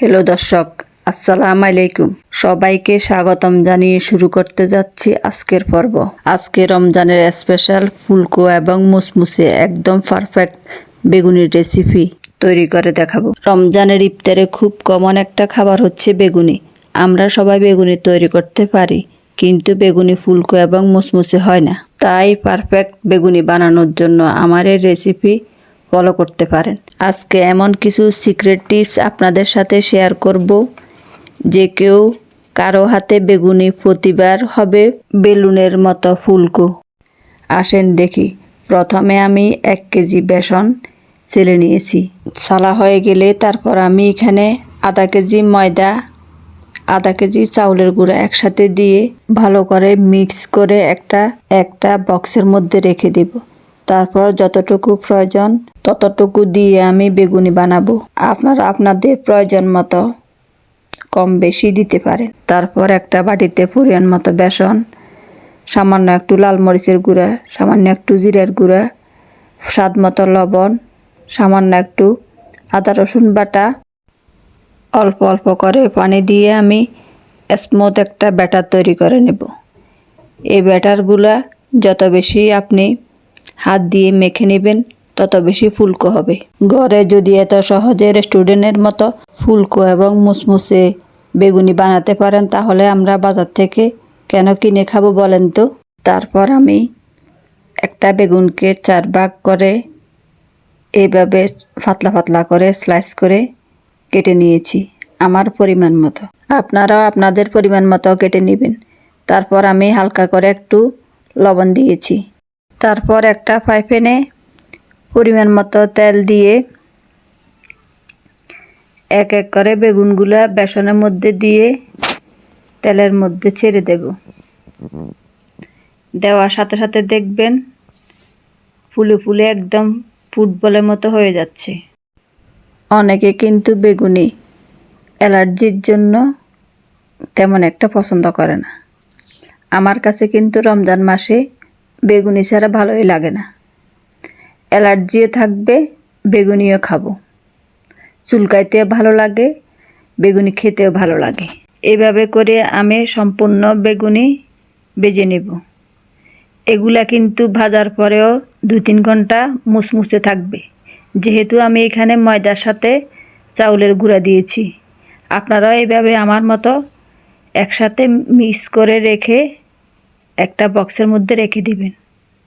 Hello দর্শক, আসসালামু আলাইকুম। সবাইকে স্বাগতম জানিয়ে শুরু করতে যাচ্ছি আজকের পর্ব। আজকে রমজানের স্পেশাল ফুলকো এবং মুসমুসে একদম পারফেক্ট বেগুনির রেসিপি তৈরি করে দেখাবো। রমজানের ইফতারে খুব কমন একটা খাবার হচ্ছে বেগুনি। আমরা সবাই বেগুনি তৈরি করতে পারি, কিন্তু বেগুনি ফুলকো এবং মুসমুসে হয় না। তাই পারফেক্ট বেগুনি বানানোর জন্য আমার এই রেসিপি ফলো করতে পারেন। আজকে এমন কিছু সিক্রেট টিপস আপনাদের সাথে শেয়ার করব, যে কেউ কারো হাতে বেগুনি প্রতিবার হবে বেলুনের মতো ফুলকো। আসেন দেখি। প্রথমে আমি 1 কেজি বেসন চেলে নিয়েছি। ছালা হয়ে গেলে তারপর আমি এখানে আধা কেজি ময়দা, আধা কেজি চাউলের গুঁড়া একসাথে দিয়ে ভালো করে মিক্স করে একটা বক্সের মধ্যে রেখে দেব। তারপর যতটুকু প্রয়োজন ততটুকু দিয়ে আমি বেগুনি বানাবো। আপনারা আপনাদের প্রয়োজন মতো কম বেশি দিতে পারেন। তারপর একটা বাটিতে পরিমাণ মতো বেসন, সামান্য একটু লাল মরিচের গুঁড়া, সামান্য একটু জিরার গুঁড়া, স্বাদ মতো লবণ, সামান্য একটু আদা রসুন বাটা, অল্প অল্প করে পানি দিয়ে আমি স্মুথ একটা ব্যাটার তৈরি করে নেব। এই ব্যাটারগুলা যত বেশি আপনি হাত দিয়ে মেখে নেবেন তত বেশি ফুলকো হবে। ঘরে যদি এত সহজে রেস্টুরেন্টের মতো ফুলকো এবং মুসমুসে বেগুনি বানাতে পারেন, তাহলে আমরা বাজার থেকে কেন কিনে খাবো বলেন তো। তারপর আমি একটা বেগুনকে 4 ভাগ করে এইভাবে পাতলা পাতলা করে স্লাইস করে কেটে নিয়েছি আমার পরিমাণ মতো। আপনারাও আপনাদের পরিমাণ মতো কেটে নেবেন। তারপর আমি হালকা করে একটু লবণ দিয়েছি। তারপর একটা ফ্রাই প্যানে পরিমাণ মতো তেল দিয়ে এক এক করে বেগুনগুলা বেসনের মধ্যে দিয়ে তেলের মধ্যে ছেড়ে দেব। দেওয়ার সাথে সাথে দেখবেন ফুলে ফুলে একদম ফুটবলের মতো হয়ে যাচ্ছে। অনেকে কিন্তু বেগুনি অ্যালার্জির জন্য তেমন একটা পছন্দ করে না। আমার কাছে কিন্তু রমজান মাসে বেগুনি ছাড়া ভালোই লাগে না। অ্যালার্জিও থাকবে, বেগুনিও খাবো। চুলকাইতেও ভালো লাগে, বেগুনি খেতেও ভালো লাগে। এইভাবে করে আমি সম্পূর্ণ বেগুনি ভেজে নেব। এগুলা কিন্তু ভাজার পরেও 2-3 ঘন্টা মুসমুসে থাকবে, যেহেতু আমি এখানে ময়দার সাথে চাউলের গুঁড়া দিয়েছি। আপনারাও এইভাবে আমার মতো একসাথে মিক্স করে রেখে একটা বক্সের মধ্যে রেখে দিবেন।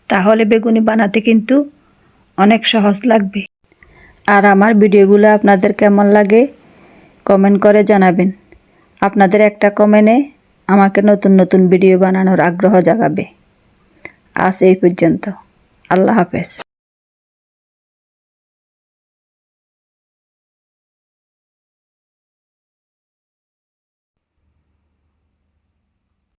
তাহলে বেগুনি বানাতে কিন্তু অনেক সহজ লাগবে। আর আমার ভিডিওগুলো আপনাদের কেমন লাগে কমেন্ট করে জানাবেন। আপনাদের একটা কমেন্টে আমাকে নতুন নতুন ভিডিও বানানোর আগ্রহ জাগাবে। আজ এই পর্যন্ত। আল্লাহ হাফেজ।